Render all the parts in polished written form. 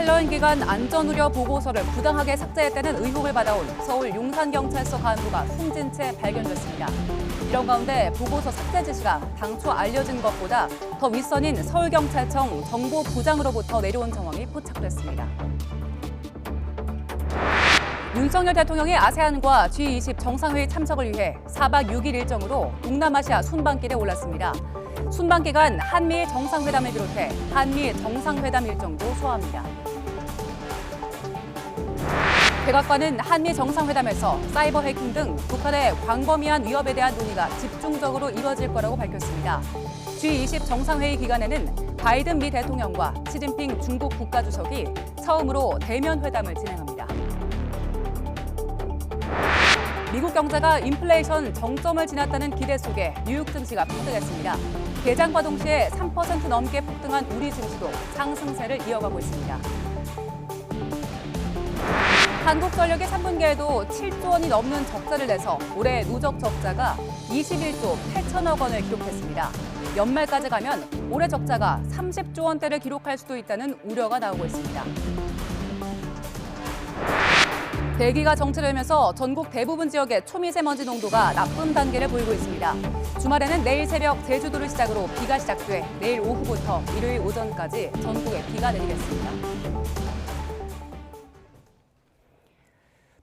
헬로윈 기간 안전우려 보고서를 부당하게 삭제했다는 의혹을 받아온 서울 용산경찰서 간부가 숨진 채 발견됐습니다. 이런 가운데 보고서 삭제 지시가 당초 알려진 것보다 더 윗선인 서울경찰청 정보부장으로부터 내려온 정황이 포착됐습니다. 윤석열 대통령이 아세안과 G20 정상회의 참석을 위해 4박 6일 일정으로 동남아시아 순방길에 올랐습니다. 순방 기간 한미일 정상회담을 비롯해 한미 정상회담 일정도 소화합니다. 백악관은 한미 정상회담에서 사이버 해킹 등 북한의 광범위한 위협에 대한 논의가 집중적으로 이뤄질 거라고 밝혔습니다. G20 정상회의 기간에는 바이든 미 대통령과 시진핑 중국 국가주석이 처음으로 대면 회담을 진행합니다. 미국 경제가 인플레이션 정점을 지났다는 기대 속에 뉴욕 증시가 폭등했습니다. 개장과 동시에 3% 넘게 폭등한 우리 증시도 상승세를 이어가고 있습니다. 한국전력이 3분기에도 7조 원이 넘는 적자를 내서 올해 누적 적자가 21조 8천억 원을 기록했습니다. 연말까지 가면 올해 적자가 30조 원대를 기록할 수도 있다는 우려가 나오고 있습니다. 대기가 정체되면서 전국 대부분 지역의 초미세먼지 농도가 나쁨 단계를 보이고 있습니다. 주말에는 내일 새벽 제주도를 시작으로 비가 시작돼 내일 오후부터 일요일 오전까지 전국에 비가 내리겠습니다.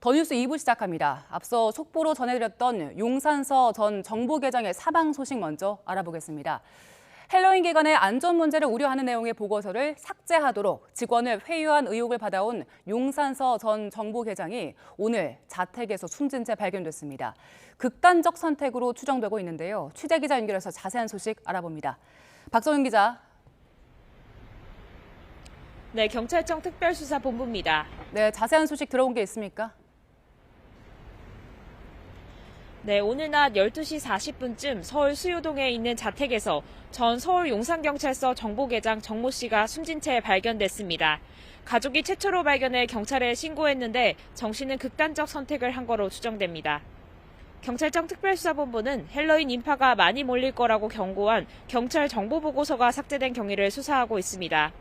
더 뉴스 2부 시작합니다. 앞서 속보로 전해드렸던 용산서 전 정보계장의 사망 소식 먼저 알아보겠습니다. 헬로윈 기간의 안전 문제를 우려하는 내용의 보고서를 삭제하도록 직원을 회유한 의혹을 받아온 용산서 전 정보계장이 오늘 자택에서 숨진 채 발견됐습니다. 극단적 선택으로 추정되고 있는데요. 취재기자 연결해서 자세한 소식 알아봅니다. 박정윤 기자. 네, 경찰청 특별수사본부입니다. 네, 자세한 소식 들어온 게 있습니까? 네, 오늘 낮 12시 40분쯤 서울 수유동에 있는 자택에서 전 서울 용산경찰서 정보계장 정모 씨가 숨진 채 발견됐습니다. 가족이 최초로 발견해 경찰에 신고했는데 정 씨는 극단적 선택을 한 거로 추정됩니다. 경찰청 특별수사본부는 헬로윈 인파가 많이 몰릴 거라고 경고한 경찰 정보보고서가 삭제된 경위를 수사하고 있습니다.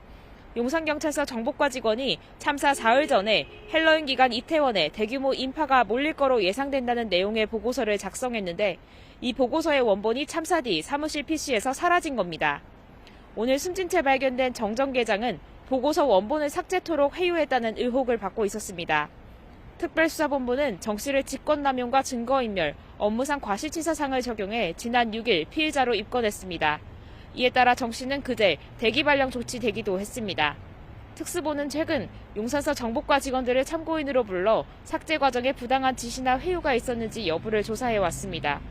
용산경찰서 정보과 직원이 참사 사흘 전에 헬로윈 기간 이태원에 대규모 인파가 몰릴 거로 예상된다는 내용의 보고서를 작성했는데 이 보고서의 원본이 참사 뒤 사무실 PC에서 사라진 겁니다. 오늘 숨진 채 발견된 정 전 계장은 보고서 원본을 삭제토록 회유했다는 의혹을 받고 있었습니다. 특별수사본부는 정 씨를 직권남용과 증거인멸, 업무상 과실치사상을 적용해 지난 6일 피의자로 입건했습니다. 이에 따라 정 씨는 그제 대기 발령 조치되기도 했습니다. 특수부는 최근 용산서 정보과 직원들을 참고인으로 불러 삭제 과정에 부당한 지시나 회유가 있었는지 여부를 조사해왔습니다.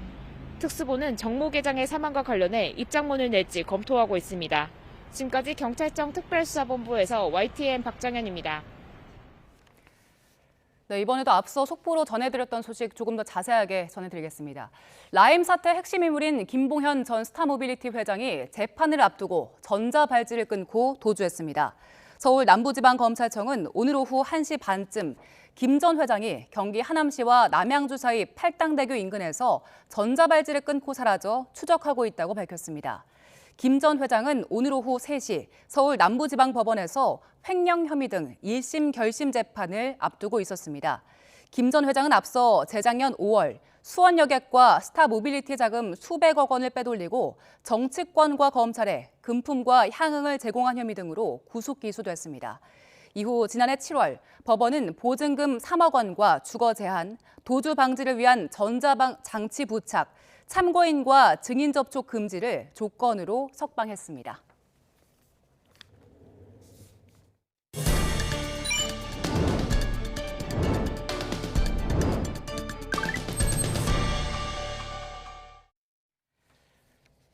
특수부는 정모 계장의 사망과 관련해 입장문을 낼지 검토하고 있습니다. 지금까지 경찰청 특별수사본부에서 YTN 박정현입니다. 네, 이번에도 앞서 속보로 전해드렸던 소식 조금 더 자세하게 전해드리겠습니다. 라임 사태 핵심 인물인 김봉현 전 스타모빌리티 회장이 재판을 앞두고 전자발찌를 끊고 도주했습니다. 서울 남부지방검찰청은 오늘 오후 1시 반쯤 김 전 회장이 경기 하남시와 남양주 사이 팔당대교 인근에서 전자발찌를 끊고 사라져 추적하고 있다고 밝혔습니다. 김 전 회장은 오늘 오후 3시 서울 남부지방법원에서 횡령 혐의 등 1심 결심 재판을 앞두고 있었습니다. 김 전 회장은 앞서 재작년 5월 수원 여객과 스타모빌리티 자금 수백억 원을 빼돌리고 정치권과 검찰에 금품과 향응을 제공한 혐의 등으로 구속 기소됐습니다. 이후 지난해 7월 법원은 보증금 3억 원과 주거 제한, 도주 방지를 위한 전자장치 부착, 참고인과 증인 접촉 금지를 조건으로 석방했습니다.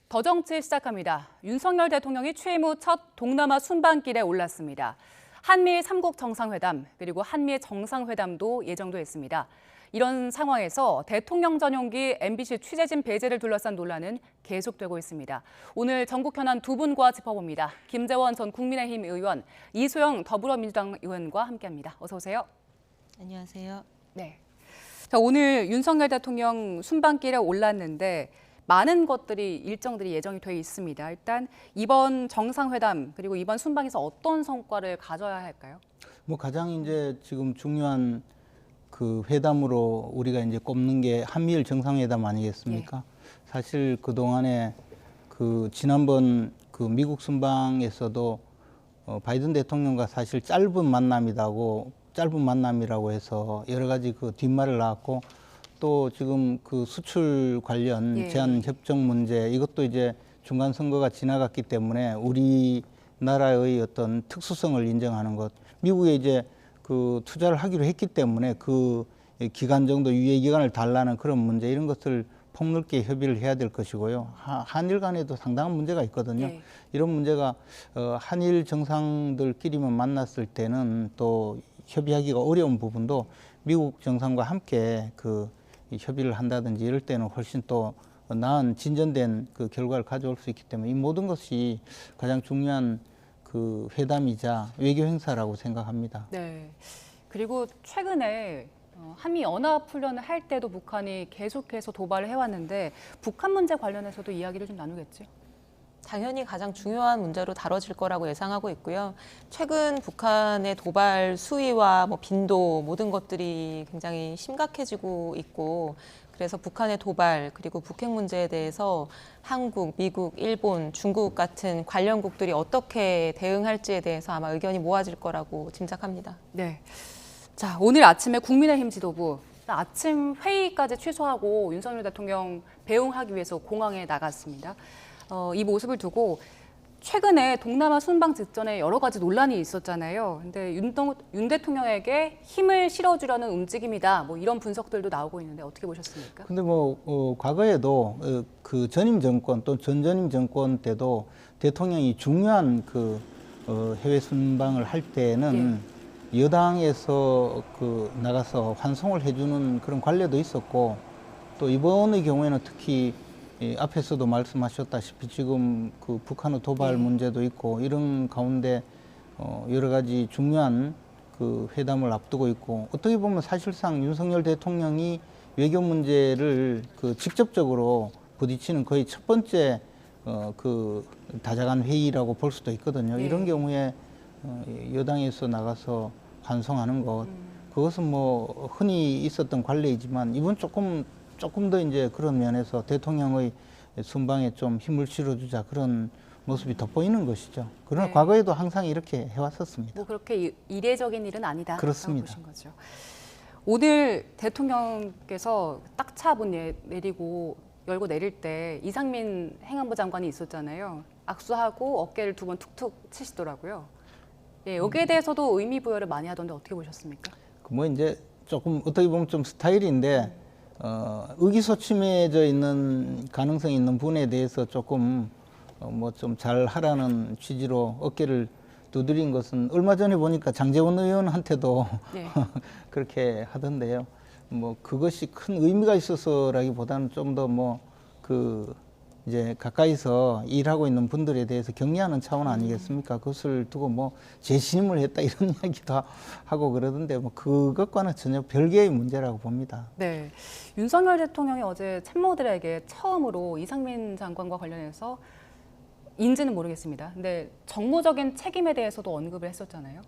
더 정치 시작합니다. 윤석열 대통령이 취임 후 첫 동남아 순방길에 올랐습니다. 한미일 3국 정상회담 그리고 한미일 정상회담도 예정돼 있습니다. 이런 상황에서 대통령 전용기 MBC 취재진 배제를 둘러싼 논란은 계속되고 있습니다. 오늘 전국 현안 두 분과 짚어봅니다. 김재원 전 국민의힘 의원, 이소영 더불어민주당 의원과 함께합니다. 어서 오세요. 안녕하세요. 네. 자, 오늘 윤석열 대통령 순방길에 올랐는데 많은 것들이 일정들이 예정이 돼 있습니다. 일단 이번 정상회담 그리고 이번 순방에서 어떤 성과를 가져야 할까요? 뭐 가장 이제 지금 중요한 그 회담으로 우리가 이제 꼽는 게 한미일 정상회담 아니겠습니까? 사실 그 동안에 그 지난번 그 미국 순방에서도 바이든 대통령과 사실 짧은 만남이라고 해서 여러 가지 그 뒷말을 낳았고 또 지금 그 수출 관련 제한 협정 문제 이것도 이제 중간 선거가 지나갔기 때문에 우리나라의 어떤 특수성을 인정하는 것, 미국에 이제 그 투자를 하기로 했기 때문에 그 기간 정도 유예 기간을 달라는 그런 문제 이런 것을 폭넓게 협의를 해야 될 것이고요. 한일 간에도 상당한 문제가 있거든요. 이런 문제가 한일 정상들끼리만 만났을 때는 또 협의하기가 어려운 부분도 미국 정상과 함께 그 협의를 한다든지 이럴 때는 훨씬 또 나은 진전된 그 결과를 가져올 수 있기 때문에 이 모든 것이 가장 중요한 그 회담이자 외교 행사라고 생각합니다. 네. 그리고 최근에 한미 연합 훈련을 할 때도 북한이 계속해서 도발을 해왔는데 북한 문제 관련해서도 이야기를 좀 나누겠죠? 당연히 가장 중요한 문제로 다뤄질 거라고 예상하고 있고요. 최근 북한의 도발 수위와 뭐 빈도 모든 것들이 굉장히 심각해지고 있고 그래서 북한의 도발 그리고 북핵 문제에 대해서 한국, 미국, 일본, 중국 같은 관련국들이 어떻게 대응할지에 대해서 아마 의견이 모아질 거라고 짐작합니다. 네. 자, 오늘 아침에 국민의힘 지도부 아침 회의까지 취소하고 윤석열 대통령 배웅하기 위해서 공항에 나갔습니다. 이 모습을 두고 최근에 동남아 순방 직전에 여러 가지 논란이 있었잖아요. 근데 윤 대통령에게 힘을 실어주려는 움직임이다. 뭐 이런 분석들도 나오고 있는데 어떻게 보셨습니까? 근데 과거에도 그 전임 정권 또 전전임 정권 때도 대통령이 중요한 그 해외 순방을 할 때는 여당에서 그 나가서 환송을 해주는 그런 관례도 있었고 또 이번의 경우에는 특히 앞에서도 말씀하셨다시피 지금 그 북한의 도발 문제도 있고 이런 가운데 여러 가지 중요한 그 회담을 앞두고 있고 어떻게 보면 사실상 윤석열 대통령이 외교 문제를 그 직접적으로 부딪히는 거의 첫 번째 그 다자간 회의라고 볼 수도 있거든요. 이런 경우에 여당에서 나가서 환송하는 것 그것은 뭐 흔히 있었던 관례이지만 이번 조금 더 이제 그런 면에서 대통령의 순방에 좀 힘을 실어주자 그런 모습이 돋보이는 것이죠. 그러나 과거에도 항상 이렇게 해왔었습니다. 뭐 그렇게 이례적인 일은 아니다. 그렇습니다. 보신 거죠. 오늘 대통령께서 딱 차 문 열고 내릴 때 이상민 행안부 장관이 있었잖아요. 악수하고 어깨를 두 번 툭툭 치시더라고요. 여기에 대해서도 의미 부여를 많이 하던데 어떻게 보셨습니까? 뭐 이제 조금 어떻게 보면 좀 스타일인데 의기소침해져 있는 가능성이 있는 분에 대해서 조금 뭐 좀 잘 하라는 취지로 어깨를 두드린 것은 얼마 전에 보니까 장제원 의원한테도 그렇게 하던데요. 뭐 그것이 큰 의미가 있어서라기보다는 좀 더 뭐 그 이제 가까이서 일하고 있는 분들에 대해서 격려하는 차원 아니겠습니까? 그것을 두고 뭐 재신임을 했다 이런 이야기도 하고 그러던데 뭐 그것과는 전혀 별개의 문제라고 봅니다. 네, 윤석열 대통령이 어제 참모들에게 처음으로 이상민 장관과 관련해서 인지는 모르겠습니다. 근데 정무적인 책임에 대해서도 언급을 했었잖아요.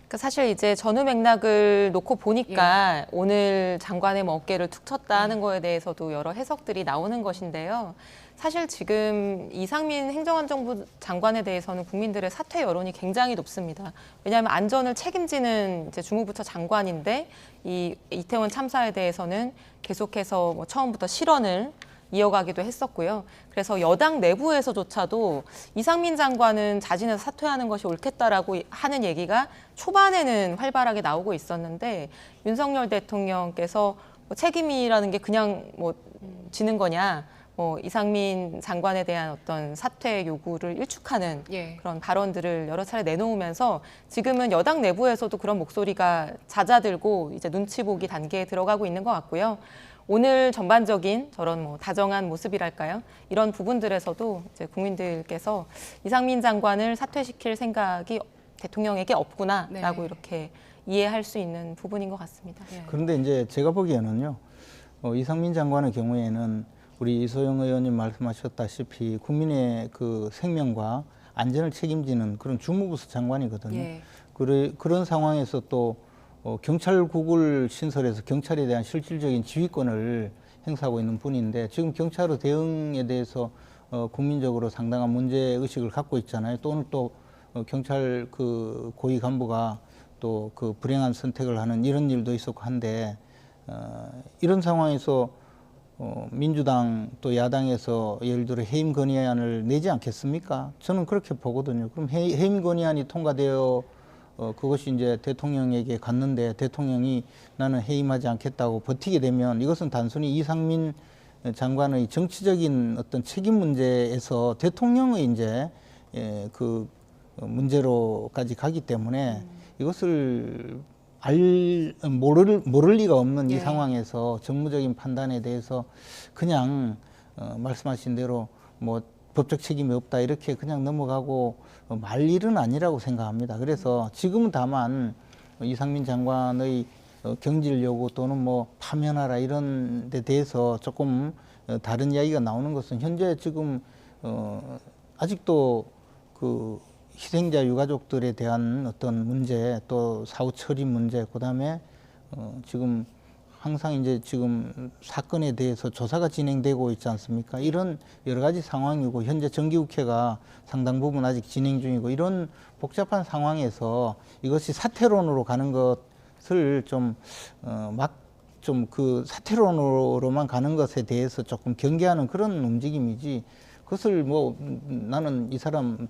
그러니까 사실 이제 전후 맥락을 놓고 보니까 오늘 장관의 뭐 어깨를 툭 쳤다 하는 거에 대해서도 여러 해석들이 나오는 것인데요. 사실 지금 이상민 행정안전부 장관에 대해서는 국민들의 사퇴 여론이 굉장히 높습니다. 왜냐하면 안전을 책임지는 이제 주무부처 장관인데 이 이태원 참사에 대해서는 계속해서 뭐 처음부터 실언을 이어가기도 했었고요. 그래서 여당 내부에서조차도 이상민 장관은 자진해서 사퇴하는 것이 옳겠다라고 하는 얘기가 초반에는 활발하게 나오고 있었는데 윤석열 대통령께서 뭐 책임이라는 게 그냥 뭐 지는 거냐, 뭐 이상민 장관에 대한 어떤 사퇴 요구를 일축하는 그런 발언들을 여러 차례 내놓으면서 지금은 여당 내부에서도 그런 목소리가 잦아들고 이제 눈치 보기 단계에 들어가고 있는 것 같고요. 오늘 전반적인 저런 뭐 다정한 모습이랄까요? 이런 부분들에서도 이제 국민들께서 이상민 장관을 사퇴시킬 생각이 대통령에게 없구나라고 이렇게 이해할 수 있는 부분인 것 같습니다. 그런데 이제 제가 보기에는요, 이상민 장관의 경우에는 우리 이소영 의원님 말씀하셨다시피 국민의 그 생명과 안전을 책임지는 그런 주무부서 장관이거든요. 예. 그런 상황에서 또 경찰국을 신설해서 경찰에 대한 실질적인 지휘권을 행사하고 있는 분인데 지금 경찰의 대응에 대해서 국민적으로 상당한 문제 의식을 갖고 있잖아요. 또 오늘 또 경찰 그 고위 간부가 또 그 불행한 선택을 하는 이런 일도 있었고 한데 이런 상황에서 민주당 또 야당에서 예를 들어 해임 건의안을 내지 않겠습니까? 저는 그렇게 보거든요. 그럼 해임 건의안이 통과되어 그것이 이제 대통령에게 갔는데 대통령이 나는 해임하지 않겠다고 버티게 되면 이것은 단순히 이상민 장관의 정치적인 어떤 책임 문제에서 대통령의 이제 그 문제로까지 가기 때문에 이것을 모를 리가 없는 이 예. 상황에서 정무적인 판단에 대해서 그냥 말씀하신 대로 뭐 법적 책임이 없다 이렇게 그냥 넘어가고 말 일은 아니라고 생각합니다. 그래서 지금은 다만 이상민 장관의 경질 요구 또는 뭐 파면하라 이런 데 대해서 조금 다른 이야기가 나오는 것은 현재 지금 아직도 그 희생자 유가족들에 대한 어떤 문제 또 사후 처리 문제 그다음에 지금 항상 이제 지금 사건에 대해서 조사가 진행되고 있지 않습니까? 이런 여러 가지 상황이고 현재 정기국회가 상당 부분 아직 진행 중이고 이런 복잡한 상황에서 이것이 사퇴론으로 가는 것을 좀 그 사퇴론으로만 가는 것에 대해서 조금 경계하는 그런 움직임이지 그것을 뭐 나는 이 사람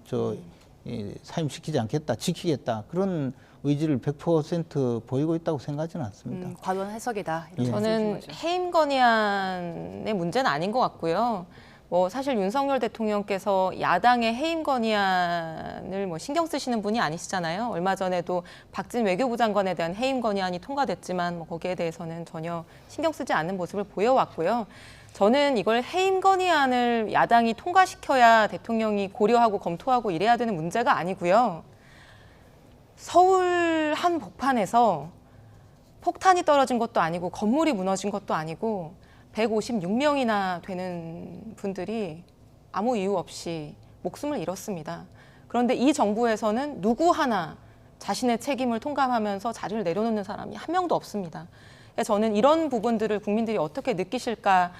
사임시키지 않겠다, 지키겠다 그런 의지를 100% 보이고 있다고 생각하지는 않습니다. 과도한 해석이다. 이런 예. 저는 말씀이신 거죠. 해임 건의안의 문제는 아닌 것 같고요. 뭐 사실 윤석열 대통령께서 야당의 해임 건의안을 뭐 신경 쓰시는 분이 아니시잖아요. 얼마 전에도 박진 외교부 장관에 대한 해임 건의안이 통과됐지만 뭐 거기에 대해서는 전혀 신경 쓰지 않는 모습을 보여왔고요. 저는 이걸 해임 건의안을 야당이 통과시켜야 대통령이 고려하고 검토하고 이래야 되는 문제가 아니고요. 서울 한복판에서 폭탄이 떨어진 것도 아니고 건물이 무너진 것도 아니고 156명이나 되는 분들이 아무 이유 없이 목숨을 잃었습니다. 그런데 이 정부에서는 누구 하나 자신의 책임을 통감하면서 자리를 내려놓는 사람이 한 명도 없습니다. 그래서 저는 이런 부분들을 국민들이 어떻게 느끼실까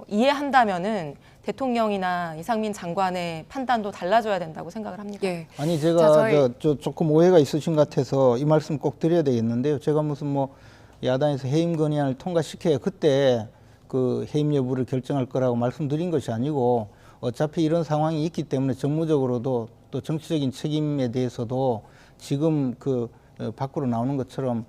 이해한다면은 대통령이나 이상민 장관의 판단도 달라져야 된다고 생각을 합니다. 예. 아니 자, 제가 조금 오해가 있으신 것 같아서 이 말씀 꼭 드려야 되겠는데요. 제가 무슨 뭐 야당에서 해임 건의안을 통과시켜야 그때 그 해임 여부를 결정할 거라고 말씀드린 것이 아니고 어차피 이런 상황이 있기 때문에 정무적으로도 또 정치적인 책임에 대해서도 지금 그 밖으로 나오는 것처럼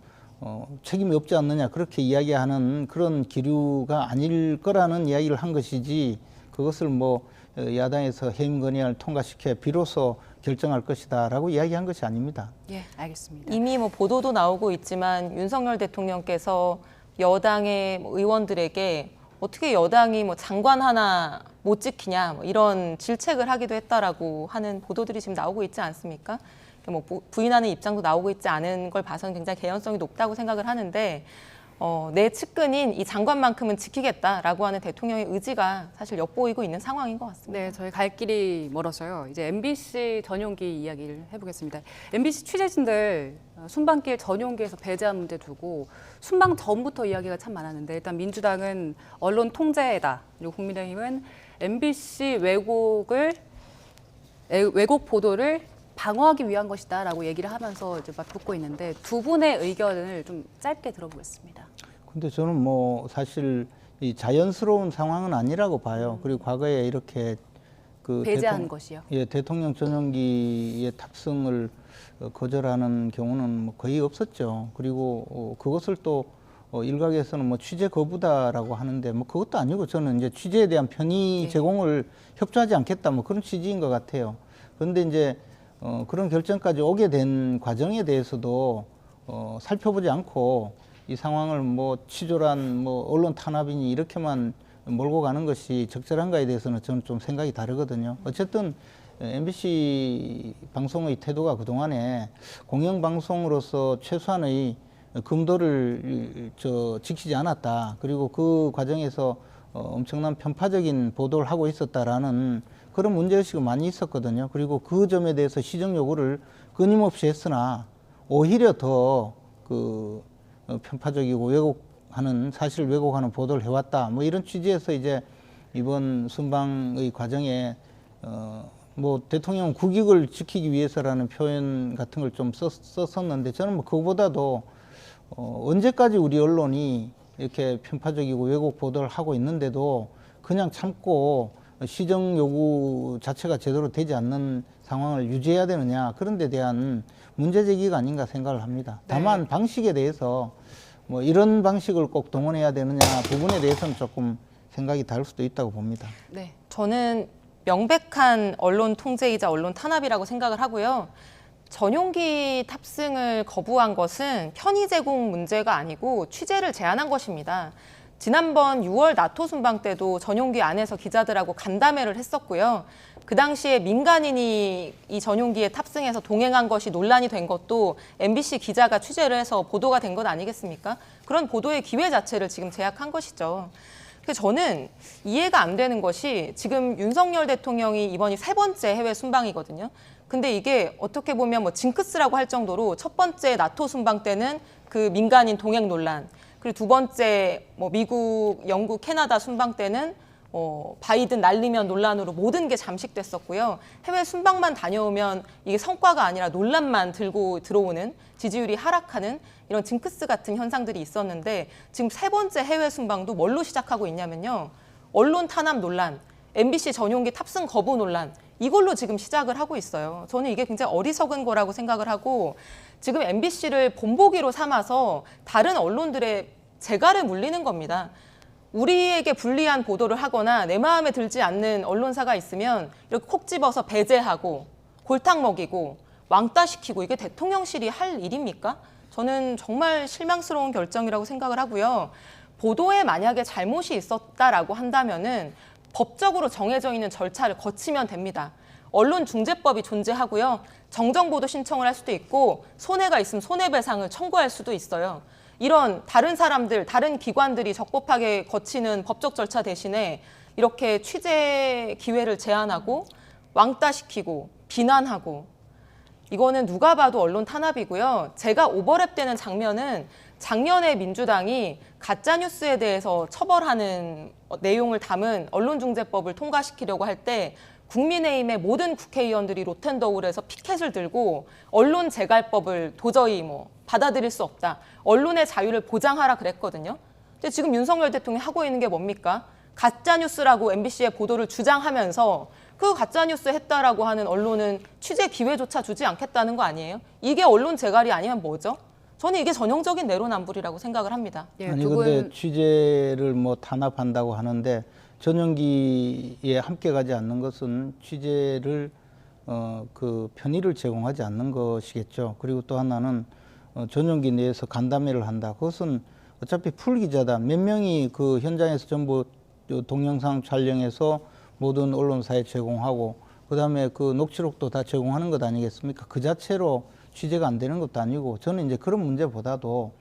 책임이 없지 않느냐 그렇게 이야기하는 그런 기류가 아닐 거라는 이야기를 한 것이지 그것을 뭐 야당에서 해임 건의안을 통과시켜 비로소 결정할 것이다라고 이야기한 것이 아닙니다. 예, 알겠습니다. 이미 뭐 보도도 나오고 있지만 윤석열 대통령께서 여당의 뭐 의원들에게 어떻게 여당이 뭐 장관 하나 못 지키냐 뭐 이런 질책을 하기도 했다라고 하는 보도들이 지금 나오고 있지 않습니까? 뭐 부인하는 입장도 나오고 있지 않은 걸 봐서는 굉장히 개연성이 높다고 생각을 하는데 내 측근인 이 장관만큼은 지키겠다라고 하는 대통령의 의지가 사실 엿보이고 있는 상황인 것 같습니다. 네, 저희 갈 길이 멀어서요. 이제 MBC 전용기 이야기를 해보겠습니다. MBC 취재진들 순방길 전용기에서 배제한 문제 두고 순방 전부터 이야기가 참 많았는데 일단 민주당은 언론 통제다. 그리고 국민의힘은 MBC 왜곡 보도를 방어하기 위한 것이다라고 얘기를 하면서 이제 막 붙고 있는데 두 분의 의견을 좀 짧게 들어보겠습니다. 근데 저는 뭐 사실 이 자연스러운 상황은 아니라고 봐요. 그리고 과거에 이렇게 그 배제한 것이요. 예, 대통령 전용기의 탑승을 거절하는 경우는 뭐 거의 없었죠. 그리고 그것을 또 일각에서는 뭐 취재 거부다라고 하는데 뭐 그것도 아니고 저는 이제 취재에 대한 편의 제공을 협조하지 않겠다 뭐 그런 취지인 것 같아요. 그런데 이제 그런 결정까지 오게 된 과정에 대해서도 살펴보지 않고 이 상황을 뭐 치졸한 뭐 언론 탄압이니 이렇게만 몰고 가는 것이 적절한가에 대해서는 저는 좀 생각이 다르거든요. 어쨌든 MBC 방송의 태도가 그동안에 공영방송으로서 최소한의 금도를 지키지 않았다. 그리고 그 과정에서 엄청난 편파적인 보도를 하고 있었다라는 그런 문제의식이 많이 있었거든요. 그리고 그 점에 대해서 시정 요구를 끊임없이 했으나 오히려 더 편파적이고 왜곡하는, 사실을 왜곡하는 보도를 해왔다. 뭐 이런 취지에서 이제 이번 순방의 과정에 뭐 대통령 국익을 지키기 위해서라는 표현 같은 걸 좀 썼었는데 저는 뭐 그거보다도 언제까지 우리 언론이 이렇게 편파적이고 왜곡 보도를 하고 있는데도 그냥 참고 시정 요구 자체가 제대로 되지 않는 상황을 유지해야 되느냐, 그런 데 대한 문제 제기가 아닌가 생각을 합니다. 다만 방식에 대해서 뭐 이런 방식을 꼭 동원해야 되느냐 부분에 대해서는 조금 생각이 다를 수도 있다고 봅니다. 네. 저는 명백한 언론 통제이자 언론 탄압이라고 생각을 하고요. 전용기 탑승을 거부한 것은 편의 제공 문제가 아니고 취재를 제한한 것입니다. 지난번 6월 나토 순방 때도 전용기 안에서 기자들하고 간담회를 했었고요. 그 당시에 민간인이 이 전용기에 탑승해서 동행한 것이 논란이 된 것도 MBC 기자가 취재를 해서 보도가 된 것 아니겠습니까? 그런 보도의 기회 자체를 지금 제약한 것이죠. 그래서 저는 이해가 안 되는 것이 지금 윤석열 대통령이 이번이 3번째 해외 순방이거든요. 근데 이게 어떻게 보면 뭐 징크스라고 할 정도로 첫 번째 나토 순방 때는 그 민간인 동행 논란, 그리고 두 번째 뭐 미국, 영국, 캐나다 순방 때는 바이든 날리면 논란으로 모든 게 잠식됐었고요. 해외 순방만 다녀오면 이게 성과가 아니라 논란만 들고 들어오는, 지지율이 하락하는 이런 징크스 같은 현상들이 있었는데 지금 3번째 해외 순방도 뭘로 시작하고 있냐면요. 언론 탄압 논란, MBC 전용기 탑승 거부 논란, 이걸로 지금 시작을 하고 있어요. 저는 이게 굉장히 어리석은 거라고 생각을 하고 지금 MBC를 본보기로 삼아서 다른 언론들의 재갈을 물리는 겁니다. 우리에게 불리한 보도를 하거나 내 마음에 들지 않는 언론사가 있으면 이렇게 콕 집어서 배제하고 골탕 먹이고 왕따시키고 이게 대통령실이 할 일입니까? 저는 정말 실망스러운 결정이라고 생각을 하고요. 보도에 만약에 잘못이 있었다라고 한다면은 법적으로 정해져 있는 절차를 거치면 됩니다. 언론중재법이 존재하고요. 정정보도 신청을 할 수도 있고 손해가 있으면 손해배상을 청구할 수도 있어요. 이런 다른 사람들, 다른 기관들이 적법하게 거치는 법적 절차 대신에 이렇게 취재 기회를 제한하고 왕따시키고 비난하고 이거는 누가 봐도 언론 탄압이고요. 제가 오버랩되는 장면은 작년에 민주당이 가짜뉴스에 대해서 처벌하는 내용을 담은 언론중재법을 통과시키려고 할 때 국민의힘의 모든 국회의원들이 로텐더홀에서 피켓을 들고 언론재갈법을 도저히 받아들일 수 없다. 언론의 자유를 보장하라 그랬거든요. 근데 지금 윤석열 대통령이 하고 있는 게 뭡니까? 가짜뉴스라고 MBC의 보도를 주장하면서 그 가짜뉴스 했다라고 하는 언론은 취재 기회조차 주지 않겠다는 거 아니에요? 이게 언론 재갈이 아니면 뭐죠? 저는 이게 전형적인 내로남불이라고 생각을 합니다. 예, 아니 근데 취재를 탄압한다고 하는데 전용기에 함께 가지 않는 것은 취재를 그 편의를 제공하지 않는 것이겠죠. 그리고 또 하나는 전용기 내에서 간담회를 한다. 그것은 어차피 풀 기자다. 몇 명이 그 현장에서 전부 동영상 촬영해서 모든 언론사에 제공하고 그다음에 그 녹취록도 다 제공하는 것 아니겠습니까? 그 자체로 취재가 안 되는 것도 아니고 저는 이제 그런 문제보다도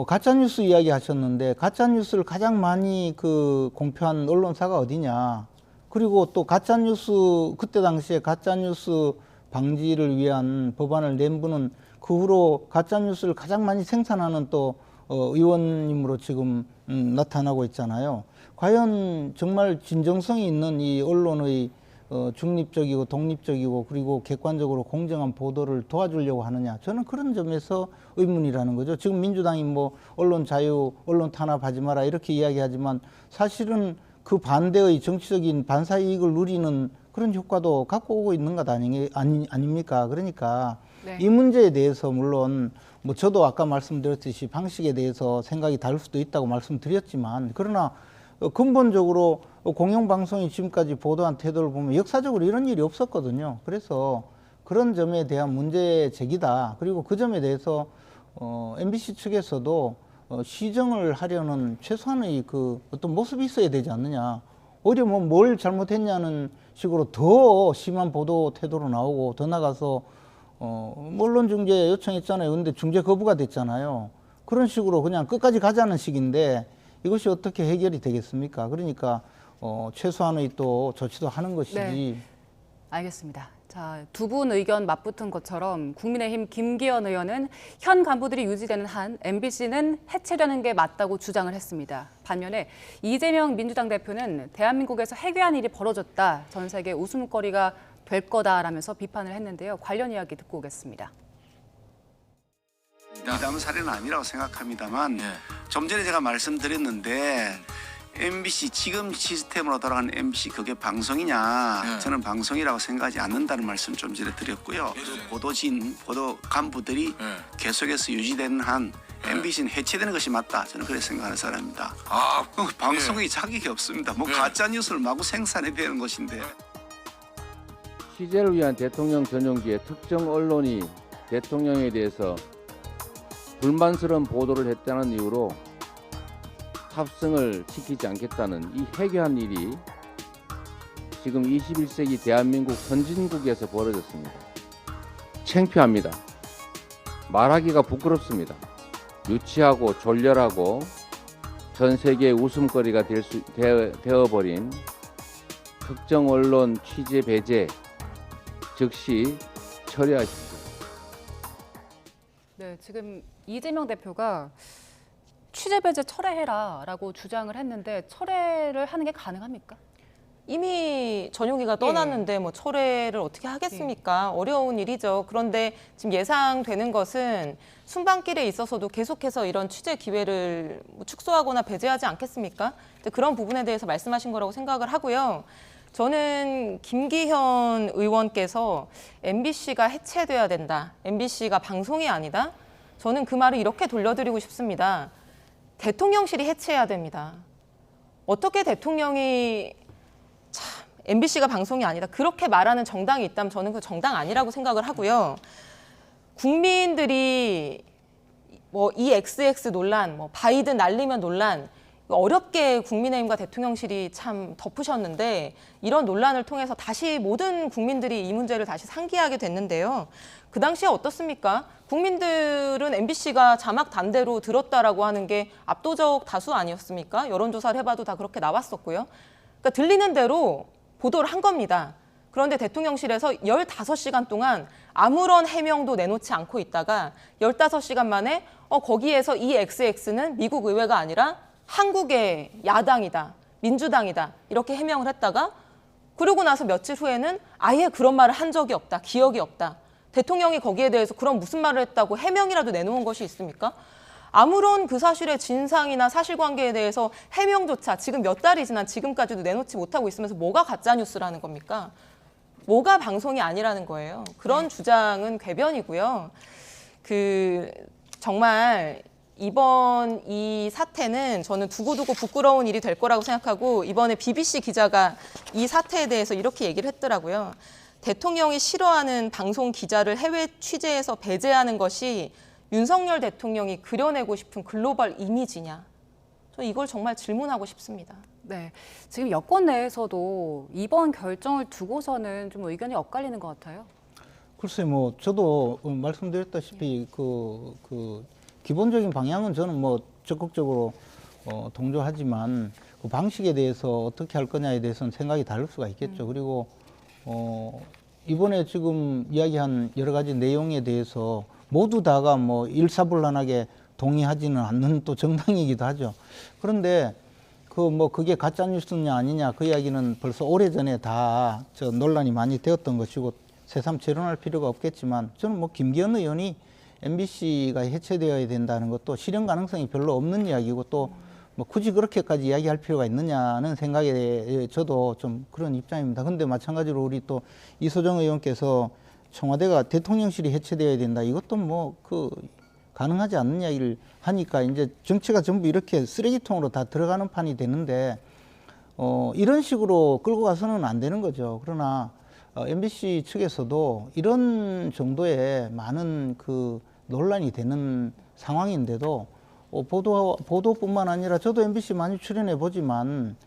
가짜뉴스 이야기 하셨는데 가짜뉴스를 가장 많이 공표한 언론사가 어디냐. 그리고 또 가짜뉴스 그때 당시에 가짜뉴스 방지를 위한 법안을 낸 분은 그 후로 가짜뉴스를 가장 많이 생산하는 또 의원님으로 지금 나타나고 있잖아요. 과연 정말 진정성이 있는 이 언론의 중립적이고 독립적이고 그리고 객관적으로 공정한 보도를 도와주려고 하느냐. 저는 그런 점에서 의문이라는 거죠. 지금 민주당이 언론 자유, 언론 탄압하지 마라 이렇게 이야기하지만 사실은 그 반대의 정치적인 반사 이익을 누리는 그런 효과도 갖고 오고 있는 것 아닙니까? 그러니까 네. 이 문제에 대해서 물론 저도 아까 말씀드렸듯이 방식에 대해서 생각이 다를 수도 있다고 말씀드렸지만 그러나 근본적으로 공영방송이 지금까지 보도한 태도를 보면 역사적으로 이런 일이 없었거든요. 그래서 그런 점에 대한 문제 제기다. 그리고 그 점에 대해서 MBC 측에서도 시정을 하려는 최소한의 어떤 모습이 있어야 되지 않느냐. 오히려 뭘 잘못했냐는 식으로 더 심한 보도 태도로 나오고 더 나가서 언론 중재 요청했잖아요. 근데 중재 거부가 됐잖아요. 그런 식으로 그냥 끝까지 가자는 식인데 이것이 어떻게 해결이 되겠습니까? 그러니까 최소한의 또 조치도 하는 것이지. 네. 알겠습니다. 자, 두 분 의견 맞붙은 것처럼 국민의힘 김기현 의원은 현 간부들이 유지되는 한 MBC는 해체되는 게 맞다고 주장을 했습니다. 반면에 이재명 민주당 대표는 대한민국에서 해괴한 일이 벌어졌다. 전 세계 웃음거리가 될 거다라면서 비판을 했는데요. 관련 이야기 듣고 오겠습니다. 미담 사례는 아니라고 생각합니다만 좀 전에 제가 말씀드렸는데 MBC 지금 시스템으로 돌아가는 MBC 그게 방송이냐 저는 방송이라고 생각하지 않는다는 말씀 좀 전에 드렸고요. 보도진 보도 간부들이 계속해서 유지되는 한 MBC는 해체되는 것이 맞다. 저는 그렇게 생각하는 사람입니다. 방송이 자격이 없습니다. 뭐 가짜 뉴스를 마구 생산해야 되는 것인데. 취재를 위한 대통령 전용기의 특정 언론이 대통령에 대해서 불만스러운 보도를 했다는 이유로 탑승을 시키지 않겠다는 이 해괴한 일이 지금 21세기 대한민국 선진국에서 벌어졌습니다. 창피합니다. 말하기가 부끄럽습니다. 유치하고 졸렬하고 전 세계의 웃음거리가 되어버린 특정 언론 취재 배제 즉시 처리하십시오. 네, 지금 이재명 대표가 취재 배제 철회해라라고 주장을 했는데 철회를 하는 게 가능합니까? 이미 전용기가 떠났는데 뭐 철회를 어떻게 하겠습니까? 어려운 일이죠. 그런데 지금 예상되는 것은 순방길에 있어서도 계속해서 이런 취재 기회를 축소하거나 배제하지 않겠습니까? 그런 부분에 대해서 말씀하신 거라고 생각을 하고요. 저는 김기현 의원께서 MBC가 해체돼야 된다. MBC가 방송이 아니다. 저는 그 말을 이렇게 돌려드리고 싶습니다. 대통령실이 해체해야 됩니다. 어떻게 대통령이 MBC가 방송이 아니다. 그렇게 말하는 정당이 있다면 저는 그 정당 아니라고 생각을 하고요. 국민들이 뭐 이 XX 논란, 뭐 바이든 날리면 논란, 어렵게 국민의힘과 대통령실이 참 덮으셨는데 이런 논란을 통해서 다시 모든 국민들이 이 문제를 다시 상기하게 됐는데요. 그 당시에 어떻습니까? 국민들은 MBC가 자막 단대로 들었다라고 하는 게 압도적 다수 아니었습니까? 여론조사를 해봐도 다 그렇게 나왔었고요. 그러니까 들리는 대로 보도를 한 겁니다. 그런데 대통령실에서 15시간 동안 아무런 해명도 내놓지 않고 있다가 15시간 만에 거기에서 이 XX는 미국 의회가 아니라 한국의 야당이다, 민주당이다 이렇게 해명을 했다가 그러고 나서 며칠 후에는 아예 그런 말을 한 적이 없다, 기억이 없다. 대통령이 거기에 대해서 그럼 무슨 말을 했다고 해명이라도 내놓은 것이 있습니까? 아무런 그 사실의 진상이나 사실관계에 대해서 해명조차 지금 몇 달이 지난 지금까지도 내놓지 못하고 있으면서 뭐가 가짜뉴스라는 겁니까? 뭐가 방송이 아니라는 거예요. 그런 주장은 궤변이고요. 정말 이번 이 사태는 저는 두고두고 부끄러운 일이 될 거라고 생각하고 이번에 BBC 기자가 이 사태에 대해서 이렇게 얘기를 했더라고요. 대통령이 싫어하는 방송 기자를 해외 취재에서 배제하는 것이 윤석열 대통령이 그려내고 싶은 글로벌 이미지냐. 저 이걸 정말 질문하고 싶습니다. 네, 지금 여권 내에서도 이번 결정을 두고서는 좀 의견이 엇갈리는 것 같아요. 글쎄 뭐 저도 말씀드렸다시피 기본적인 방향은 저는 뭐 적극적으로 동조하지만 그 방식에 대해서 어떻게 할 거냐에 대해서는 생각이 다를 수가 있겠죠. 그리고 이번에 지금 이야기한 여러 가지 내용에 대해서 모두 다가 뭐 일사불란하게 동의하지는 않는 또 정당이기도 하죠. 그런데 그게 가짜 뉴스냐 아니냐 그 이야기는 벌써 오래전에 다 논란이 많이 되었던 것이고 새삼 재론할 필요가 없겠지만 저는 뭐 김기현 의원이 MBC가 해체되어야 된다는 것도 실현 가능성이 별로 없는 이야기고 또 뭐 굳이 그렇게까지 이야기할 필요가 있느냐는 생각에 저도 좀 그런 입장입니다. 근데 마찬가지로 우리 또 이소정 의원께서 청와대가 대통령실이 해체되어야 된다. 이것도 뭐 가능하지 않는 이야기를 하니까 이제 정치가 전부 이렇게 쓰레기통으로 다 들어가는 판이 되는데 이런 식으로 끌고 가서는 안 되는 거죠. 그러나 MBC 측에서도 이런 정도의 많은 논란이 되는 상황인데도 보도뿐만 아니라 저도 MBC 많이 출연해 보지만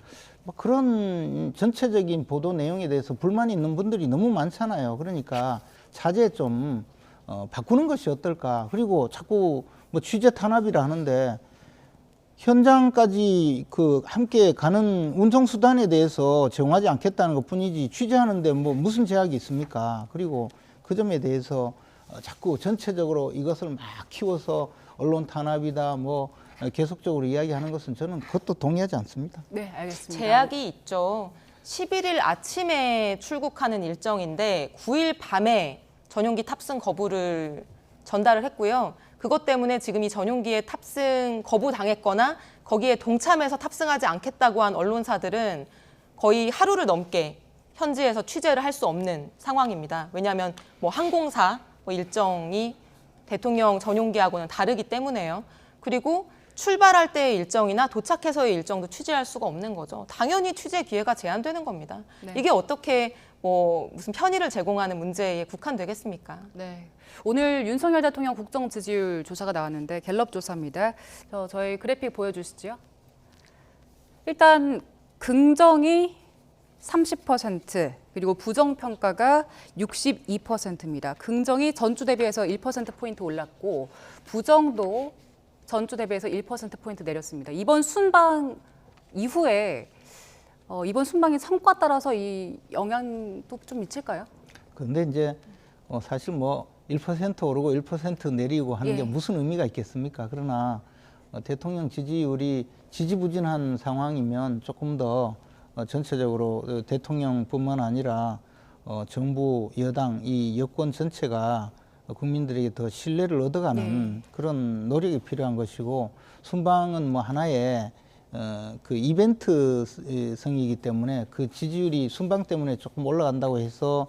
그런 전체적인 보도 내용에 대해서 불만이 있는 분들이 너무 많잖아요. 그러니까 자제 좀 바꾸는 것이 어떨까. 그리고 자꾸 뭐 취재 탄압이라 하는데 현장까지 그 함께 가는 운송수단에 대해서 제공하지 않겠다는 것 뿐이지 취재하는데 뭐 무슨 제약이 있습니까? 그리고 그 점에 대해서 자꾸 전체적으로 이것을 막 키워서 언론 탄압이다 뭐 계속적으로 이야기하는 것은 저는 그것도 동의하지 않습니다. 네, 알겠습니다. 제약이 있죠. 11일 아침에 출국하는 일정인데 9일 밤에 전용기 탑승 거부를 전달을 했고요. 그것 때문에 지금 이 전용기에 탑승 거부당했거나 거기에 동참해서 탑승하지 않겠다고 한 언론사들은 거의 하루를 넘게 현지에서 취재를 할 수 없는 상황입니다. 왜냐하면 뭐 항공사 일정이 대통령 전용기하고는 다르기 때문에요. 그리고 출발할 때의 일정이나 도착해서의 일정도 취재할 수가 없는 거죠. 당연히 취재 기회가 제한되는 겁니다. 네. 이게 어떻게 뭐 무슨 편의를 제공하는 문제에 국한되겠습니까? 네. 오늘 윤석열 대통령 국정 지지율 조사가 나왔는데 갤럽 조사입니다. 저희 그래픽 보여주시죠. 일단 긍정이 30% 그리고 부정평가가 62%입니다. 긍정이 전주 대비해서 1%포인트 올랐고 부정도 전주 대비해서 1%포인트 내렸습니다. 이번 순방 이후에 이번 순방의 성과 따라서 이 영향도 좀 미칠까요? 그런데 이제 사실 뭐 1% 오르고 1% 내리고 하는 게 예. 무슨 의미가 있겠습니까? 그러나 대통령 지지율이 지지부진한 상황이면 조금 더 전체적으로 대통령뿐만 아니라 정부, 여당, 이 여권 전체가 국민들에게 더 신뢰를 얻어가는 그런 노력이 필요한 것이고 순방은 뭐 하나의 그 이벤트성이기 때문에 그 지지율이 순방 때문에 조금 올라간다고 해서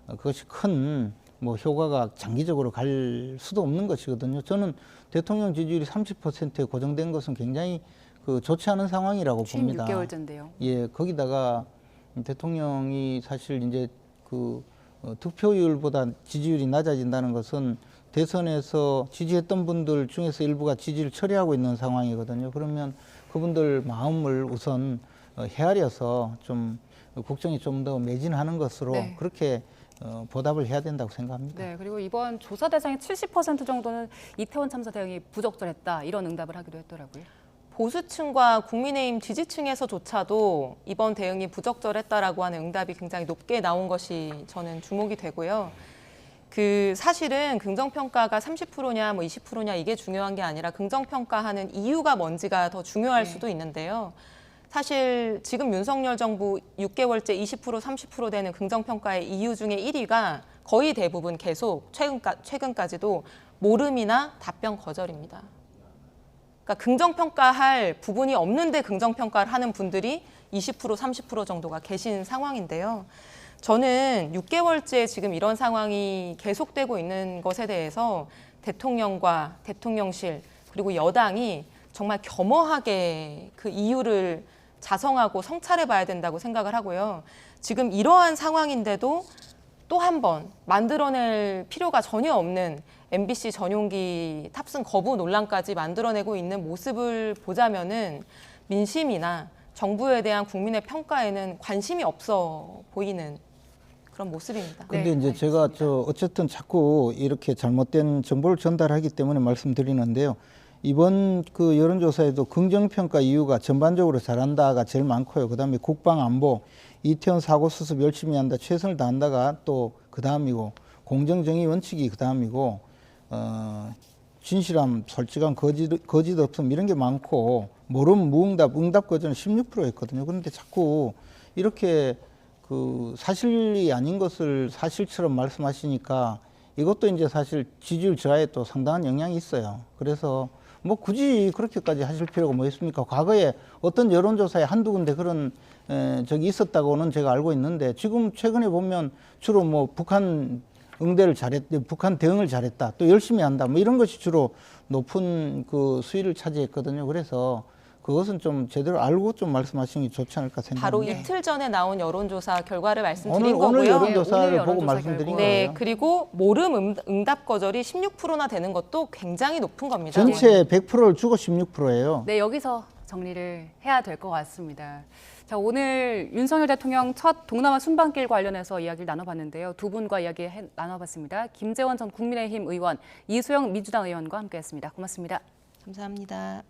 그것이 큰 뭐 효과가 장기적으로 갈 수도 없는 것이거든요. 저는 대통령 지지율이 30%에 고정된 것은 굉장히 그 좋지 않은 상황이라고 취임 봅니다. 6개월째인데요. 예, 거기다가 대통령이 사실 이제 그 득표율보다 지지율이 낮아진다는 것은 대선에서 지지했던 분들 중에서 일부가 지지를 처리하고 있는 상황이거든요. 그러면 그분들 마음을 우선 헤아려서 좀 국정이 좀 더 매진하는 것으로 네. 그렇게 보답을 해야 된다고 생각합니다. 네, 그리고 이번 조사 대상의 70% 정도는 이태원 참사 대응이 부적절했다 이런 응답을 하기도 했더라고요. 보수층과 국민의힘 지지층에서조차도 이번 대응이 부적절했다라고 하는 응답이 굉장히 높게 나온 것이 저는 주목이 되고요. 그 사실은 긍정평가가 30%냐 뭐 20%냐 이게 중요한 게 아니라 긍정평가하는 이유가 뭔지가 더 중요할 수도 있는데요. 사실 지금 윤석열 정부 6개월째 20% 30% 되는 긍정평가의 이유 중에 1위가 거의 대부분 계속 최근까지도 모름이나 답변 거절입니다. 그러니까 긍정평가할 부분이 없는데 긍정평가를 하는 분들이 20% 30% 정도가 계신 상황인데요. 저는 6개월째 지금 이런 상황이 계속되고 있는 것에 대해서 대통령과 대통령실 그리고 여당이 정말 겸허하게 그 이유를 자성하고 성찰해 봐야 된다고 생각을 하고요. 지금 이러한 상황인데도 또 한 번 만들어낼 필요가 전혀 없는 MBC 전용기 탑승 거부 논란까지 만들어내고 있는 모습을 보자면은 민심이나 정부에 대한 국민의 평가에는 관심이 없어 보이는 그런 모습입니다. 근데 네, 이제 제가 어쨌든 자꾸 이렇게 잘못된 정보를 전달하기 때문에 말씀드리는데요. 이번 그 여론조사에도 긍정평가 이유가 전반적으로 잘한다가 제일 많고요. 그다음에 국방 안보, 이태원 사고 수습 열심히 한다, 최선을 다한다가 또 그다음이고 공정정의 원칙이 그다음이고 진실함, 솔직함, 거짓 없음 이런 게 많고 모름, 무응답, 응답 거절은 16%였거든요. 그런데 자꾸 이렇게 그 사실이 아닌 것을 사실처럼 말씀하시니까 이것도 이제 사실 지지율 저하에 또 상당한 영향이 있어요. 그래서 뭐 굳이 그렇게까지 하실 필요가 뭐 있습니까? 과거에 어떤 여론조사에 한두 군데 그런 적이 있었다고는 제가 알고 있는데 지금 최근에 보면 주로 뭐 북한 응대를 잘했다, 북한 대응을 잘했다, 또 열심히 한다, 뭐 이런 것이 주로 높은 그 수위를 차지했거든요. 그래서 그것은 좀 제대로 알고 좀 말씀하시는 게 좋지 않을까 생각합니다. 바로 이틀 전에 나온 여론조사 결과를 말씀드린 오늘 거고요. 여론조사를 오늘 보고 여론조사 말씀드린 결과. 네, 거예요. 그리고 모름 응답 거절이 16%나 되는 것도 굉장히 높은 겁니다. 전체 100%를 주고 16%예요. 네, 여기서 정리를 해야 될 것 같습니다. 자, 오늘 윤석열 대통령 첫 동남아 순방길 관련해서 이야기를 나눠봤는데요. 두 분과 이야기 나눠봤습니다. 김재원 전 국민의힘 의원, 이수영 민주당 의원과 함께했습니다. 고맙습니다. 감사합니다.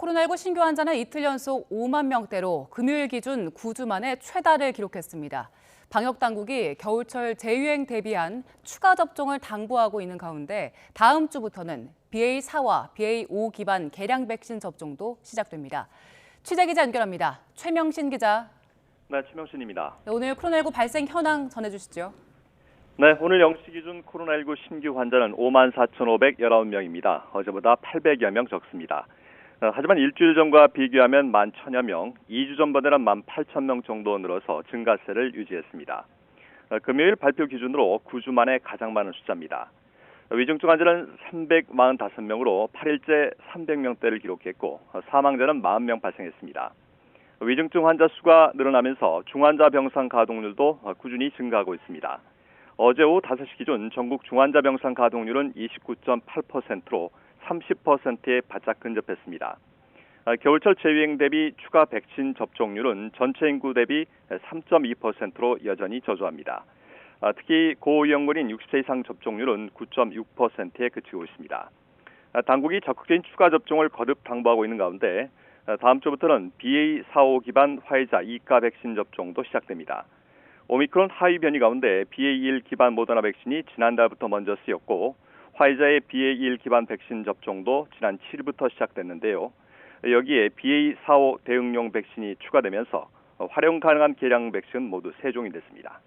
코로나19 신규 환자는 이틀 연속 5만 명대로 금요일 기준 9주 만에 최다를 기록했습니다. 방역당국이 겨울철 재유행 대비한 추가 접종을 당부하고 있는 가운데 다음 주부터는 BA4와 BA5 기반 개량 백신 접종도 시작됩니다. 취재기자 연결합니다. 최명신 기자. 네, 최명신입니다. 오늘 코로나19 발생 현황 전해주시죠. 네, 오늘 0시 기준 코로나19 신규 환자는 54,519명입니다. 어제보다 800여 명 적습니다. 하지만 일주일 전과 비교하면 11,000여 명, 2주 전보다는 18,000명 정도 늘어서 증가세를 유지했습니다. 금요일 발표 기준으로 9주 만에 가장 많은 숫자입니다. 위중증 환자는 345명으로 8일째 300명대를 기록했고 사망자는 40명 발생했습니다. 위중증 환자 수가 늘어나면서 중환자 병상 가동률도 꾸준히 증가하고 있습니다. 어제 오후 5시 기준 전국 중환자 병상 가동률은 29.8%로 30%에 바짝 근접했습니다. 겨울철 재유행 대비 추가 백신 접종률은 전체 인구 대비 3.2%로 여전히 저조합니다. 특히 고위험군인 60세 이상 접종률은 9.6%에 그치고 있습니다. 당국이 적극적인 추가 접종을 거듭 당부하고 있는 가운데 다음 주부터는 BA4-5 기반 화이자 2가 백신 접종도 시작됩니다. 오미크론 하위 변이 가운데 BA1 기반 모더나 백신이 지난달부터 먼저 쓰였고 화이자의 BA1 기반 백신 접종도 지난 7일부터 시작됐는데요. 여기에 BA4-5 대응용 백신이 추가되면서 활용 가능한 개량 백신 모두 3종이 됐습니다.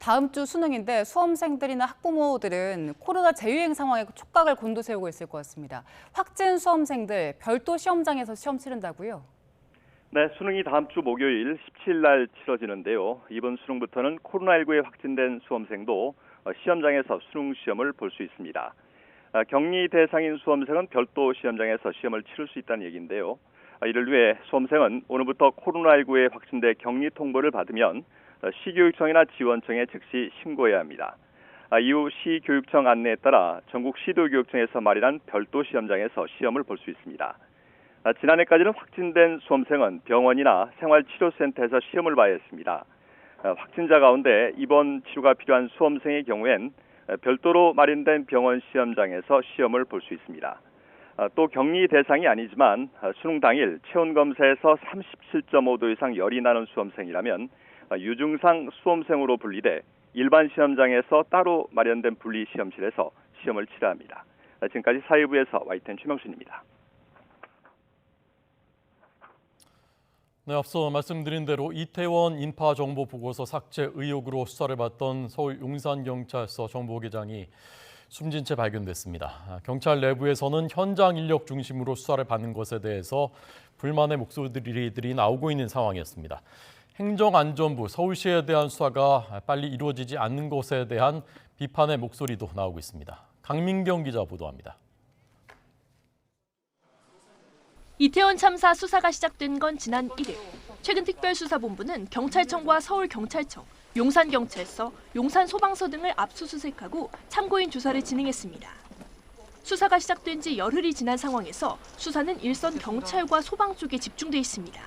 다음 주 수능인데 수험생들이나 학부모들은 코로나 재유행 상황에 촉각을 곤두세우고 있을 것 같습니다. 확진 수험생들 별도 시험장에서 시험 치른다고요? 네, 수능이 다음 주 목요일 17일 날 치러지는데요. 이번 수능부터는 코로나19에 확진된 수험생도 시험장에서 수능 시험을 볼 수 있습니다. 격리 대상인 수험생은 별도 시험장에서 시험을 치를 수 있다는 얘기인데요. 이를 위해 수험생은 오늘부터 코로나19에 확진돼 격리 통보를 받으면 시교육청이나 지원청에 즉시 신고해야 합니다. 이후 시교육청 안내에 따라 전국 시도교육청에서 마련한 별도 시험장에서 시험을 볼 수 있습니다. 지난해까지는 확진된 수험생은 병원이나 생활치료센터에서 시험을 봐야 했습니다. 확진자 가운데 입원 치료가 필요한 수험생의 경우엔 별도로 마련된 병원 시험장에서 시험을 볼 수 있습니다. 또 격리 대상이 아니지만 수능 당일 체온 검사에서 37.5도 이상 열이 나는 수험생이라면 유증상 수험생으로 분리돼 일반 시험장에서 따로 마련된 분리 시험실에서 시험을 치러야 합니다. 지금까지 사회부에서 YTN 최명신입니다. 네, 앞서 말씀드린 대로 이태원 인파 정보 보고서 삭제 의혹으로 수사를 받던 서울 용산경찰서 정보계장이 숨진 채 발견됐습니다. 경찰 내부에서는 현장 인력 중심으로 수사를 받는 것에 대해서 불만의 목소리들이 나오고 있는 상황이었습니다. 행정안전부, 서울시에 대한 수사가 빨리 이루어지지 않는 것에 대한 비판의 목소리도 나오고 있습니다. 강민경 기자 보도합니다. 이태원 참사 수사가 시작된 건 지난 1일. 최근 특별수사본부는 경찰청과 서울경찰청, 용산경찰서, 용산소방서 등을 압수수색하고 참고인 조사를 진행했습니다. 수사가 시작된 지 열흘이 지난 상황에서 수사는 일선 경찰과 소방 쪽에 집중돼 있습니다.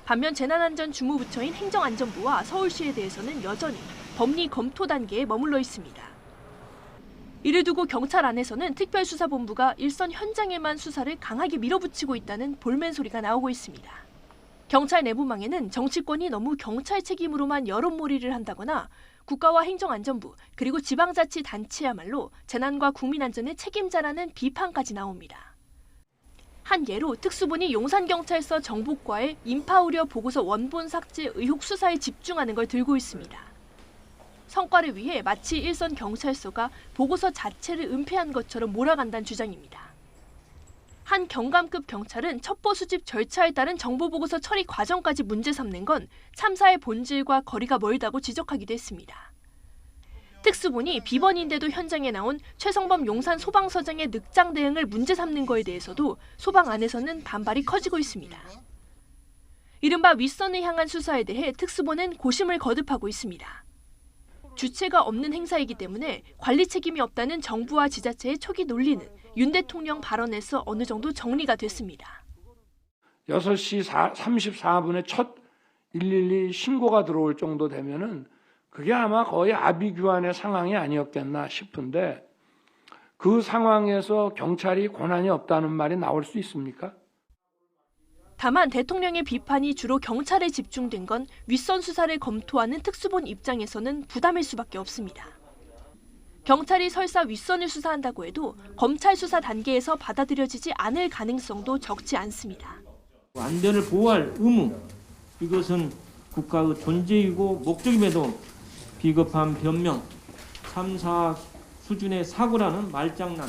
반면 재난안전주무부처인 행정안전부와 서울시에 대해서는 여전히 법리 검토 단계에 머물러 있습니다. 이를 두고 경찰 안에서는 특별수사본부가 일선 현장에만 수사를 강하게 밀어붙이고 있다는 볼멘 소리가 나오고 있습니다. 경찰 내부망에는 정치권이 너무 경찰 책임으로만 여론몰이를 한다거나 국가와 행정안전부 그리고 지방자치단체야말로 재난과 국민안전의 책임자라는 비판까지 나옵니다. 한 예로 특수본이 용산경찰서 정보과의 인파우려 보고서 원본 삭제 의혹 수사에 집중하는 걸 들고 있습니다. 성과를 위해 마치 일선 경찰서가 보고서 자체를 은폐한 것처럼 몰아간다는 주장입니다. 한 경감급 경찰은 첩보 수집 절차에 따른 정보보고서 처리 과정까지 문제 삼는 건 참사의 본질과 거리가 멀다고 지적하기도 했습니다. 특수본이 비번인데도 현장에 나온 최성범 용산 소방서장의 늑장 대응을 문제 삼는 거에 대해서도 소방 안에서는 반발이 커지고 있습니다. 이른바 윗선을 향한 수사에 대해 특수본은 고심을 거듭하고 있습니다. 주체가 없는 행사이기 때문에 관리 책임이 없다는 정부와 지자체의 초기 논리는 윤 대통령 발언에서 어느 정도 정리가 됐습니다. 6시 34분에 첫 112 신고가 들어올 정도 되면은 그게 아마 거의 아비규환의 상황이 아니었겠나 싶은데 그 상황에서 경찰이 권한이 없다는 말이 나올 수 있습니까? 다만 대통령의 비판이 주로 경찰에 집중된 건 윗선 수사를 검토하는 특수본 입장에서는 부담일 수밖에 없습니다. 경찰이 설사 윗선을 수사한다고 해도 검찰 수사 단계에서 받아들여지지 않을 가능성도 적지 않습니다. 안전을 보호할 의무, 이것은 국가의 존재이고 목적임에도 비겁한 변명, 3, 4 수준의 사고라는 말장난,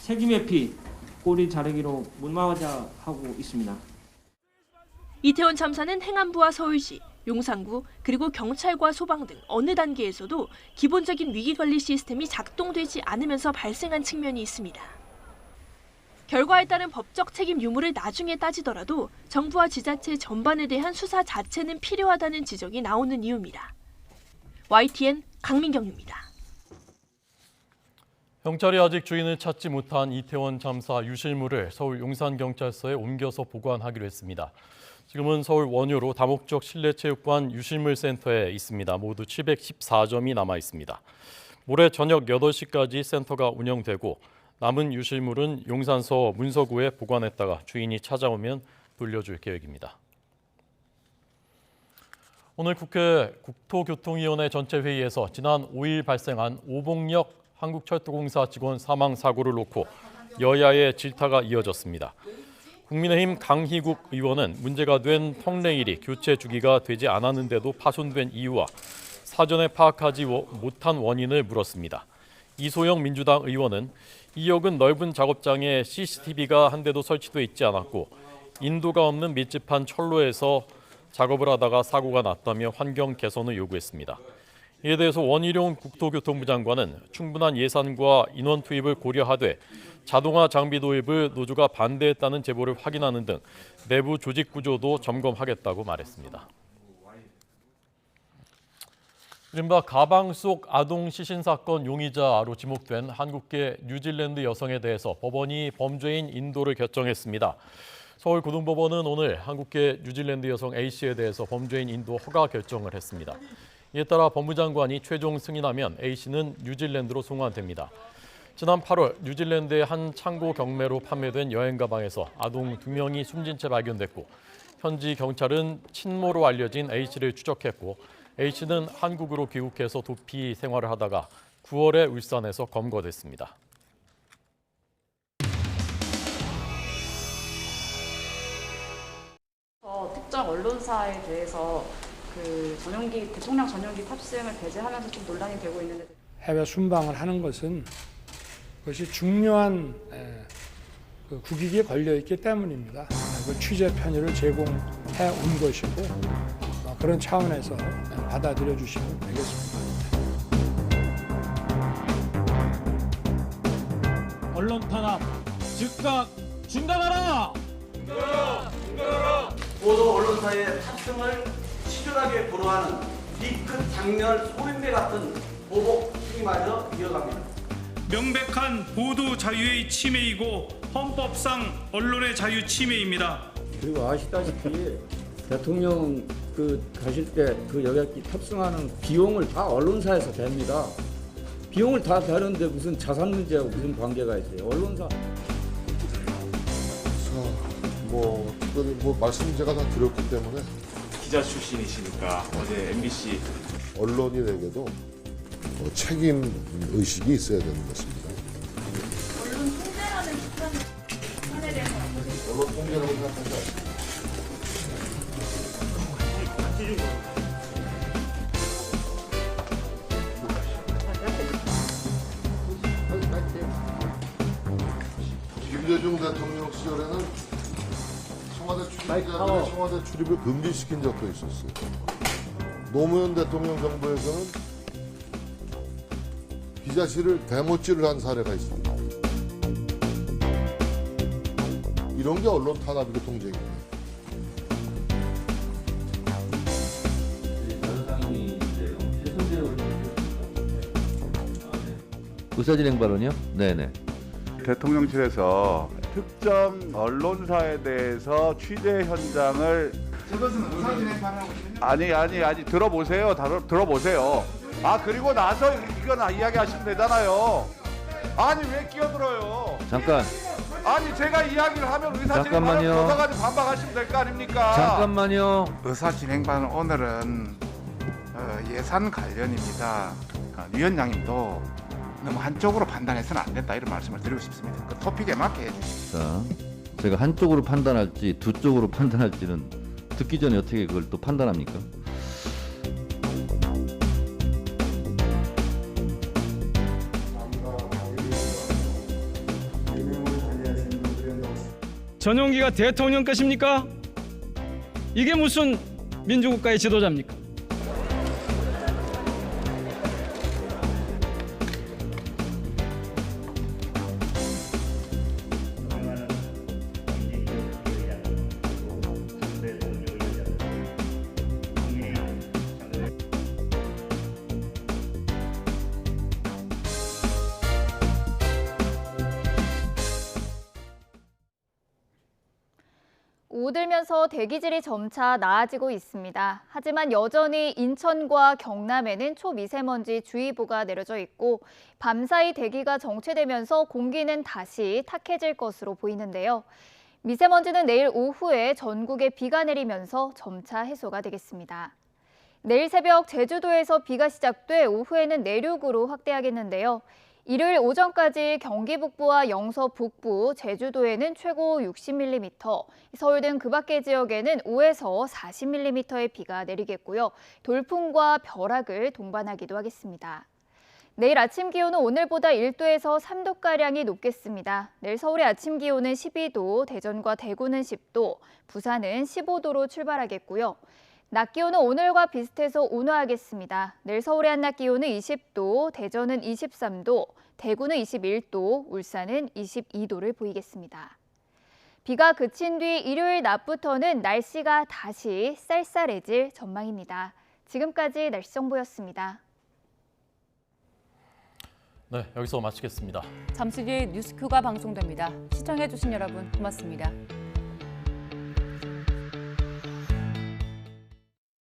책임회피, 꼬리 자르기로 무마하고 있습니다. 이태원 참사는 행안부와 서울시, 용산구, 그리고 경찰과 소방 등 어느 단계에서도 기본적인 위기관리 시스템이 작동되지 않으면서 발생한 측면이 있습니다. 결과에 따른 법적 책임 유무를 나중에 따지더라도 정부와 지자체 전반에 대한 수사 자체는 필요하다는 지적이 나오는 이유입니다. YTN 강민경입니다. 경찰이 아직 주인을 찾지 못한 이태원 참사 유실물을 서울 용산경찰서에 옮겨서 보관하기로 했습니다. 지금은 서울 원효로 다목적 실내체육관 유실물센터에 있습니다. 모두 714점이 남아 있습니다. 모레 저녁 8시까지 센터가 운영되고 남은 유실물은 용산서 문서구에 보관했다가 주인이 찾아오면 돌려줄 계획입니다. 오늘 국회 국토교통위원회 전체회의에서 지난 5일 발생한 오봉역 한국철도공사 직원 사망 사고를 놓고 여야의 질타가 이어졌습니다. 국민의힘 강희국 의원은 문제가 된 턱레일이 교체 주기가 되지 않았는데도 파손된 이유와 사전에 파악하지 못한 원인을 물었습니다. 이소영 민주당 의원은 이 역은 넓은 작업장에 CCTV가 한 대도 설치돼 있지 않았고 인도가 없는 밀집한 철로에서 작업을 하다가 사고가 났다며 환경 개선을 요구했습니다. 이에 대해서 원희룡 국토교통부 장관은 충분한 예산과 인원 투입을 고려하되 자동화 장비 도입을 노조가 반대했다는 제보를 확인하는 등 내부 조직 구조도 점검하겠다고 말했습니다. 이른바 가방 속 아동 시신 사건 용의자로 지목된 한국계 뉴질랜드 여성에 대해서 법원이 범죄인 인도를 결정했습니다. 서울고등법원은 오늘 한국계 뉴질랜드 여성 A씨에 대해서 범죄인 인도 허가 결정을 했습니다. 이에 따라 법무장관이 최종 승인하면 A씨는 뉴질랜드로 송환됩니다. 지난 8월 뉴질랜드의 한 창고 경매로 판매된 여행 가방에서 아동 2명이 숨진 채 발견됐고 현지 경찰은 친모로 알려진 A씨를 추적했고 A씨는 한국으로 귀국해서 도피 생활을 하다가 9월에 울산에서 검거됐습니다. 특정 언론사에 대해서 대통령 전용기 탑승을 배제하면서 좀 논란이 되고 있는데 해외 순방을 하는 것은 그것이 중요한 국익에 걸려 있기 때문입니다. 그 취재 편의를 제공해 온 것이고 그런 차원에서 받아들여 주시면 되겠습니다. 언론 탄압 즉각 중단하라! 보도 언론사의 탑승을 치졸하게 불허하는 이 큰 장렬 소인배 같은 보복 행위마저 이어갑니다. 명백한 보도 자유의 침해이고 헌법상 언론의 자유 침해입니다. 그리고 아시다시피 대통령 가실 때 여객기 탑승하는 비용을 다 언론사에서 댑니다. 비용을 다 대는데 무슨 자산 문제하고 무슨 관계가 있어요? 언론사. 특별히 말씀 제가 다 드렸기 때문에 기자 출신이시니까 어제 MBC 언론인에게도 책임 의식이 있어야 되는 것입니다. 언론 통제라는 비판에 대해서 언론 통제라고 생각하죠. 김대중 대통령 시절에는 청와대 출입을 금지시킨 적도 있었어요. 노무현 대통령 정부에서는 기자실을 대못질을 한 사례가 있습니다. 이런 게 언론 탄압이고 통제입니다. 의사진행 발언이요? 네네. 대통령실에서 특정 언론사에 대해서 취재 현장을 그것은 의사진행 발언하고 있는데 아니 들어보세요. 그리고 나서 이건 이야기하시면 되잖아요. 아니 왜 끼어들어요? 잠깐. 아니 제가 이야기를 하면 의사진행반을 걷어가지고 반박하시면 될 거 아닙니까? 잠깐만요. 의사진행반은 오늘은 예산 관련입니다. 위원장님도 너무 한쪽으로 판단해서는 안 된다 이런 말씀을 드리고 싶습니다. 그 토픽에 맞게 해주십시오. 자, 제가 한쪽으로 판단할지 두 쪽으로 판단할지는 듣기 전에 어떻게 그걸 또 판단합니까? 전용기가 대통령 것입니까? 이게 무슨 민주국가의 지도자입니까? 오들면서 대기질이 점차 나아지고 있습니다. 하지만 여전히 인천과 경남에는 초미세먼지 주의보가 내려져 있고 밤사이 대기가 정체되면서 공기는 다시 탁해질 것으로 보이는데요. 미세먼지는 내일 오후에 전국에 비가 내리면서 점차 해소가 되겠습니다. 내일 새벽 제주도에서 비가 시작돼 오후에는 내륙으로 확대하겠는데요. 일요일 오전까지 경기 북부와 영서 북부, 제주도에는 최고 60mm, 서울 등 그 밖의 지역에는 5에서 40mm의 비가 내리겠고요. 돌풍과 벼락을 동반하기도 하겠습니다. 내일 아침 기온은 오늘보다 1도에서 3도가량이 높겠습니다. 내일 서울의 아침 기온은 12도, 대전과 대구는 10도, 부산은 15도로 출발하겠고요. 낮 기온은 오늘과 비슷해서 온화하겠습니다. 내일 서울의 한낮 기온은 20도, 대전은 23도, 대구는 21도, 울산은 22도를 보이겠습니다. 비가 그친 뒤 일요일 낮부터는 날씨가 다시 쌀쌀해질 전망입니다. 지금까지 날씨 정보였습니다. 네, 여기서 마치겠습니다. 잠시 뒤 뉴스큐가 방송됩니다. 시청해주신 여러분 고맙습니다.